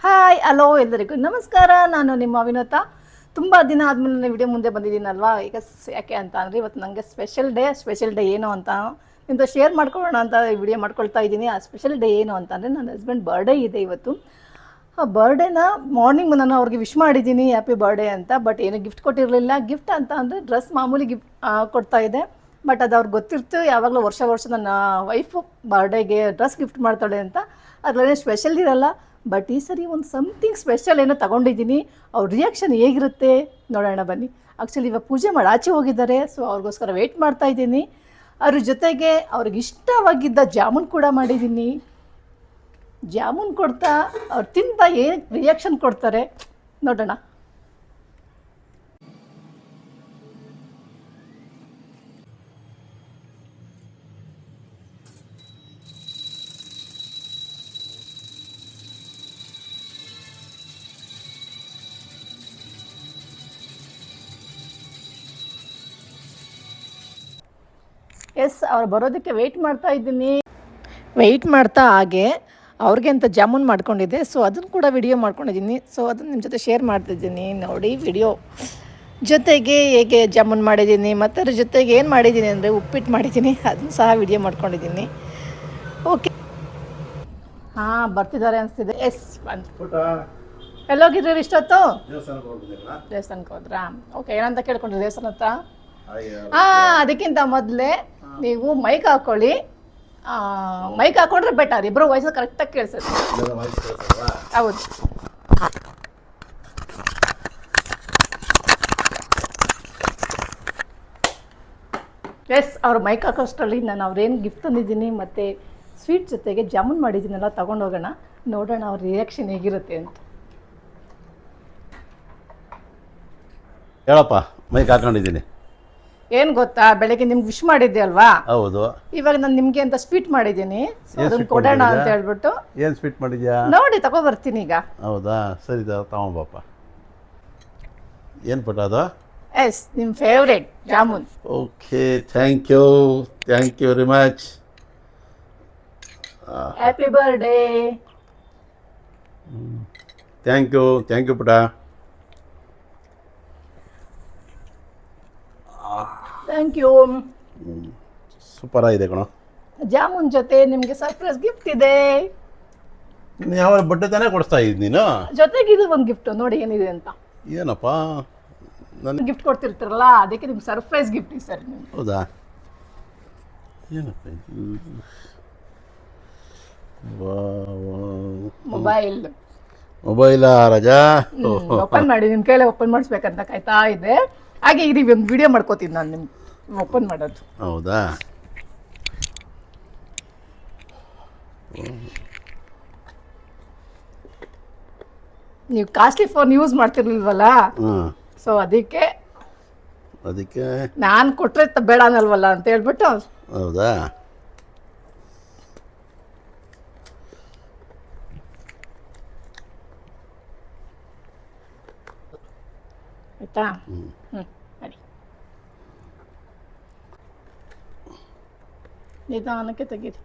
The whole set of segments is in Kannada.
ಹಾಯ್ ಹಲೋ ಎಲ್ಲರಿಗೂ ನಮಸ್ಕಾರ. ನಾನು ನಿಮ್ಮ ವಿನೋತ. ತುಂಬ ದಿನ ಆದಮೇಲೆ ನಾನು ವಿಡಿಯೋ ಮುಂದೆ ಬಂದಿದ್ದೀನಲ್ವಾ. ಈಗ ಯಾಕೆ ಅಂತ ಅಂದರೆ ಇವತ್ತು ನನಗೆ ಸ್ಪೆಷಲ್ ಡೇ ಏನು ಅಂತ ನಿಮ್ಮದು ಶೇರ್ ಮಾಡ್ಕೊಳ್ಳೋಣ ಅಂತ ವಿಡಿಯೋ ಮಾಡ್ಕೊಳ್ತಾ ಇದ್ದೀನಿ. ಆ ಸ್ಪೆಷಲ್ ಡೇ ಏನು ಅಂತಂದರೆ ನನ್ನ ಹಸ್ಬೆಂಡ್ ಬರ್ಡೇ ಇದೆ ಇವತ್ತು. ಆ ಬರ್ಡೇನ ಮಾರ್ನಿಂಗ್ ನಾನು ಅವ್ರಿಗೆ ವಿಶ್ ಮಾಡಿದ್ದೀನಿ ಹ್ಯಾಪಿ ಬರ್ಡೇ ಅಂತ. ಬಟ್ ಏನೂ ಗಿಫ್ಟ್ ಕೊಟ್ಟಿರಲಿಲ್ಲ. ಗಿಫ್ಟ್ ಅಂತ ಅಂದರೆ ಡ್ರೆಸ್ ಮಾಮೂಲಿ ಗಿಫ್ಟ್ ಕೊಡ್ತಾ ಇದೆ. ಬಟ್ ಅದು ಅವ್ರಿಗೆ ಗೊತ್ತಿರ್ತು ಯಾವಾಗಲೂ ವರ್ಷ ನನ್ನ ವೈಫು ಬರ್ಡೇಗೆ ಡ್ರೆಸ್ ಗಿಫ್ಟ್ ಮಾಡ್ತಾಳೆ ಅಂತ. ಅದರಲ್ಲೇನು ಸ್ಪೆಷಲ್ ಇರಲ್ಲ. ಬಟ್ ಈ ಸರಿ ಒಂದು ಸಮಥಿಂಗ್ ಸ್ಪೆಷಲ್ ಏನೋ ತೊಗೊಂಡಿದ್ದೀನಿ. ಅವ್ರ ರಿಯಾಕ್ಷನ್ ಹೇಗಿರುತ್ತೆ ನೋಡೋಣ ಬನ್ನಿ. ಆ್ಯಕ್ಚುಲಿ ಇವಾಗ ಪೂಜೆ ಮಾಡಿ ಆಚೆ ಹೋಗಿದ್ದಾರೆ, ಸೊ ಅವ್ರಿಗೋಸ್ಕರ ವೆಯ್ಟ್ ಮಾಡ್ತಾ ಇದ್ದೀನಿ. ಅದ್ರ ಜೊತೆಗೆ ಅವ್ರಿಗೆ ಇಷ್ಟವಾಗಿದ್ದ ಜಾಮೂನ್ ಕೂಡ ಮಾಡಿದ್ದೀನಿ. ಜಾಮೂನ್ ಕೊಡ್ತಾ ಅವ್ರು ತಿಂತ ಏನು ರಿಯಾಕ್ಷನ್ ಕೊಡ್ತಾರೆ ನೋಡೋಣ. ಎಸ್, ಅವ್ರು ಬರೋದಕ್ಕೆ ವೆಯ್ಟ್ ಮಾಡ್ತಾ ಇದ್ದೀನಿ. ವೆಯ್ಟ್ ಮಾಡ್ತಾ ಹಾಗೆ ಅವ್ರಿಗೆ ಅಂತ ಜಾಮೂನ್ ಮಾಡ್ಕೊಂಡಿದ್ದೆ, ಸೊ ಅದನ್ನು ಕೂಡ ವಿಡಿಯೋ ಮಾಡ್ಕೊಂಡಿದ್ದೀನಿ. ಸೊ ಅದನ್ನು ನಿಮ್ಮ ಜೊತೆ ಶೇರ್ ಮಾಡ್ತಿದ್ದೀನಿ ನೋಡಿ ವಿಡಿಯೋ. ಜೊತೆಗೆ ಹೇಗೆ ಜಾಮೂನ್ ಮಾಡಿದ್ದೀನಿ ಮತ್ತು ಅದ್ರ ಜೊತೆಗೆ ಏನು ಮಾಡಿದ್ದೀನಿ ಅಂದರೆ ಉಪ್ಪಿಟ್ಟು ಮಾಡಿದ್ದೀನಿ, ಅದನ್ನು ಸಹ ವಿಡಿಯೋ ಮಾಡ್ಕೊಂಡಿದ್ದೀನಿ. ಓಕೆ, ಹಾಂ ಬರ್ತಿದ್ದಾರೆ ಅನಿಸ್ತಿದೆ. ಎಸ್ ಬಂತು. ಎಲ್ಲೋಗಿದ್ರಿ ಇಷ್ಟೊತ್ತು? ದೇವಸ್ಥಾನಕ್ಕೆ ಹೋದ್ರಾ? ಓಕೆ, ಏನಂತ ಕೇಳ್ಕೊಂಡ್ರಿ ದೇವಸ್ಥಾನ ಹತ್ರ? ಅದಕ್ಕಿಂತ ಮೊದಲೇ ನೀವು ಮೈಕ್ ಹಾಕೊಳ್ಳಿ. ಮೈಕ್ ಹಾಕೊಂಡ್ರೆ ಬೆಟರ್, ಇಬ್ಬರು ವಾಯ್ಸ್ ಕರೆಕ್ಟಾಗಿ ಕೇಳಿಸುತ್ತೆ. ಹೌದು. ಎಸ್, ಅವ್ರು ಮೈಕ್ ಹಾಕೋಷ್ಟರಲ್ಲಿ ನಾನು ಅವ್ರೇನು ಗಿಫ್ಟ್ ತಂದಿದ್ದೀನಿ ಮತ್ತು ಸ್ವೀಟ್ ಜೊತೆಗೆ ಜಾಮೂನ್ ಮಾಡಿದ್ದೀನಲ್ಲ ತೊಗೊಂಡೋಗೋಣ, ನೋಡೋಣ ಅವ್ರ ರಿಯಾಕ್ಷನ್ ಹೇಗಿರುತ್ತೆ ಅಂತ. ಹೇಳಪ್ಪ, ಮೈಕ್ ಹಾಕೊಂಡಿದ್ದೀನಿ. ಏನು ಗೊತ್ತಾ, ಬೆಳಗ್ಗೆ ನಿಮ್ಗೆ ವಿಶ್ ಮಾಡಿದ್ದೆ ಅಲ್ವಾ? ಹೌದು. ಇವಾಗ ನಾನು ನಿಮಗೆ ಅಂತ ಸ್ವೀಟ್ ಮಾಡಿದ್ದೀನಿ, ಅದನ್ನು ಕೊಡೋಣ ಅಂತ ಹೇಳ್ಬಿಟ್ಟು. ಏನು ಸ್ವೀಟ್ ಮಾಡಿದ್ಯಾ? ನೋಡಿ ತಗೊಬರ್ತೀನಿ ಈಗ. ಹೌದಾ, ಸರಿ ತಗೊಂಬಪ್ಪ. ಏನು ಪುಟ್ಟ ಅದು? ಎಸ್, ನಿಮ್ಮ favourite jamun. Okay, thank you very much. Happy birthday. Thank you ಪುಟ್ಟ. Thank you. ಸೂಪರ್ ಆಗಿದೆ ಕಣೋ. ಜಾಮೂನ್ ಜೊತೆ ನಿಮಗೆ ಸರ್ಪ್ರೈಸ್ ಗಿಫ್ಟ್ ಇದೆ. ನೀನು ಯಾವ ಬಟ್ಟೆ ತಾನೇ ಕೊಡಿಸ್ತಾ ಇದ್ದೀನಿ ನೀನು? ಜೊತೆಗೆ ಇದು ಒಂದು ಗಿಫ್ಟ್ ನೋಡಿ ಏನಿದೆ ಅಂತ. ಏನಪ್ಪ? ನಾನು ಗಿಫ್ಟ್ ಕೊಡ್ತಿರ್ತಾರಲ್ಲ, ಅದಕ್ಕೆ ನಿಮ್ಗೆ ಸರ್ಪ್ರೈಸ್ ಗಿಫ್ಟ್ ಇದೆ ಸರ್. ಹೌದಾ? ಏನಪ್ಪ? ಮೊಬೈಲಾ ರಜಾ? ಓಪನ್ ಮಾಡಿ, ನಿಮ್ಮ ಕೈಲೇ ಓಪನ್ ಮಾಡಿಸ್ಬೇಕಂತ ಕಾಯ್ತಾ ಇದೆ. ಹಾಗೆ ಇದು ಒಂದು ವಿಡಿಯೋ ಮಾಡ್ಕೋತೀನಿ ನಾನು ನಿಮ್ಗೆ ಓಪನ್ ಮಾಡೋದು. ಹೌದಾ? ನೀವು ಕಾಸ್ಟ್ಲಿ ಫೋನ್ ಯೂಸ್ ಮಾಡ್ತಿರ್ಲಿಲ್ವಲ್ಲ, ಸೊ ಅದಕ್ಕೆ ನಾನು ಕೊಟ್ಟರೆ ಬೇಡ ಅನ್ನಲ್ವಲ್ಲ ಅಂತ ಹೇಳ್ಬಿಟ್ಟು. ಹೌದಾ? ಆಯ್ತಾ? ಸರಿ, ನಿಧಾನಕ್ಕೆ ತೆಗಿತೀನಿ.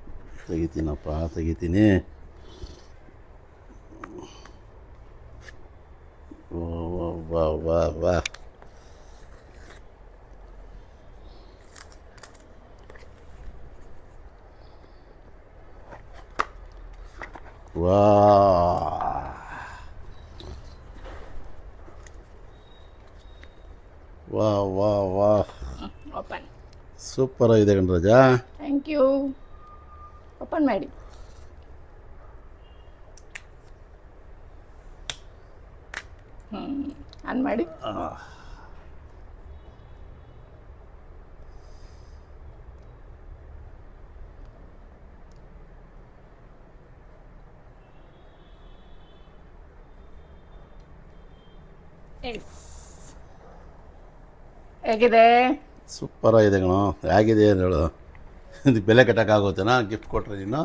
ವಾ ಓಪನ್. ಸೂಪರ್ ಆಗಿದೆ ಕಣ್ರಾಜಾ. Thank you. ಓಪನ್ ಮಾಡಿ. ಆನ್ ಮಾಡಿ. ಹೇಗಿದೆ? ಸೂಪರ್ ಆಗಿದೆ ಕಣೋ. ಹೇಗಿದೆ ಏನು ಹೇಳು? ಇದಕ್ಕೆ ಬೆಲೆ ಕಟ್ಟೋಕ್ಕಾಗುತ್ತೇನಾ ಗಿಫ್ಟ್ ಕೊಟ್ಟರೆ ನೀನು?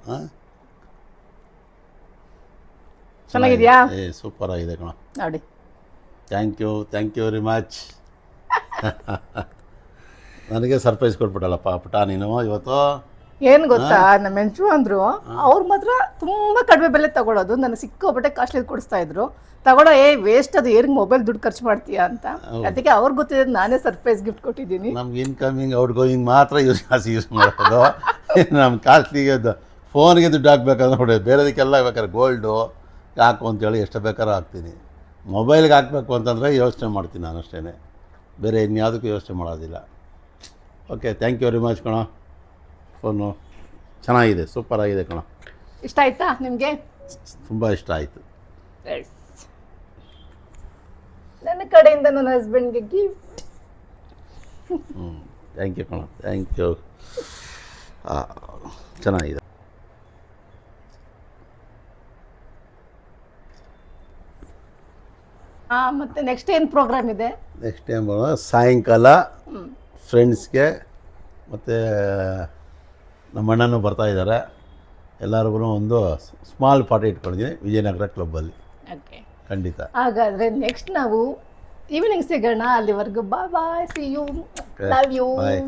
ಹಾಂ, ಚೆನ್ನಾಗಿದೆಯಾ? ಸೂಪರ್ ಆಗಿದೆ ಕಣೋ ನೋಡಿ. Thank you very much. ನನಗೆ ಸರ್ಪ್ರೈಸ್ ಕೊಟ್ಬಿಟ್ಟಲ್ಲಪ್ಪ ಪುಟ ನೀನು ಇವತ್ತು. ಏನು ಗೊತ್ತಾ, ನಮ್ಮ ಮೆಂಚು ಅಂದ್ರು ಅವ್ರು ಮಾತ್ರ ತುಂಬಾ ಕಡಿಮೆ ಬೆಲೆ ತಗೊಳ್ಳೋದು, ನನಗೆ ಸಿಕ್ಕೋಬಿಟ್ಟೆ ಕಾಸ್ಟ್ಲಿ ಕೊಡಿಸ್ತಾ ಇದ್ರು. ತಗೊಳ್ಳೋ ವೇಸ್ಟ್ ಅದು ಏನಿಗೆ ಮೊಬೈಲ್ ದುಡ್ಡು ಖರ್ಚು ಮಾಡ್ತೀಯಾ ಅಂತ. ಅದಕ್ಕೆ ಅವ್ರಿಗೆ ಗೊತ್ತಿದೆ, ನಾನೇ ಸರ್ಪ್ರೈಸ್ ಗಿಫ್ಟ್ ಕೊಟ್ಟಿದ್ದೀನಿ. ನಮ್ಗೆ ಇನ್ಕಮಿಂಗ್ ಔಟ್ ಗೋಯಿಂಗ್ ಮಾತ್ರ ಜಾಸ್ತಿ ಯೂಸ್ ಮಾಡೋದು. ನಮ್ಮ ಕಾಸ್ಟ್ಲಿಗೆ ಫೋನ್ಗೆ ದುಡ್ಡು ಹಾಕ್ಬೇಕಂದ್ರೆ ನೋಡಿ, ಬೇರೆದಕ್ಕೆಲ್ಲ ಬೇಕಾದ್ರೆ ಗೋಲ್ಡು ಹಾಕು ಅಂತೇಳಿ ಎಷ್ಟು ಬೇಕಾದ್ರೂ ಹಾಕ್ತೀನಿ. ಮೊಬೈಲ್ಗೆ ಹಾಕಬೇಕು ಅಂತಂದರೆ ಯೋಚನೆ ಮಾಡ್ತೀನಿ ನಾನು ಅಷ್ಟೇ, ಬೇರೆ ಇನ್ಯಾವುದಕ್ಕೂ ಯೋಚನೆ ಮಾಡೋದಿಲ್ಲ. Okay, thank you very much ಕಣ. ಫೋನು ಚೆನ್ನಾಗಿದೆ, ಸೂಪರ್ ಆಗಿದೆ ಕಣ. ಇಷ್ಟ ಆಯ್ತಾ ನಿಮಗೆ? ತುಂಬ ಇಷ್ಟ ಆಯಿತು. ನನ್ನ ಕಡೆಯಿಂದ ನನ್ನ ಹಸ್ಬೆಂಡ್ಗೆ ಗಿಫ್ಟ್. ಥ್ಯಾಂಕ್ ಯು ಕಣ, ಥ್ಯಾಂಕ್ ಯು. ಚೆನ್ನಾಗಿದೆ. ಮತ್ತೆ ನೆಕ್ಸ್ಟ್ ಏನು ಪ್ರೋಗ್ರಾಮ್ ಇದೆ? ನೆಕ್ಸ್ಟ್ ಟೈಮ್ ಸಾಯಂಕಾಲ ಫ್ರೆಂಡ್ಸ್ಗೆ ಮತ್ತು ನಮ್ಮ ಅಣ್ಣನೂ ಬರ್ತಾಯಿದ್ದಾರೆ, ಎಲ್ಲರಿಗೂ ಒಂದು ಸ್ಮಾಲ್ ಪಾರ್ಟಿ ಇಟ್ಕೊಂಡಿದ್ದೀನಿ ವಿಜಯನಗರ ಕ್ಲಬ್ಬಲ್ಲಿ. ಓಕೆ, ಖಂಡಿತ. ಹಾಗಾದರೆ ನೆಕ್ಸ್ಟ್ ನಾವು ಈವ್ನಿಂಗ್ ಸಿಗೋಣ. ಅಲ್ಲಿವರೆಗೂ bye bye, see you, love you. Bye.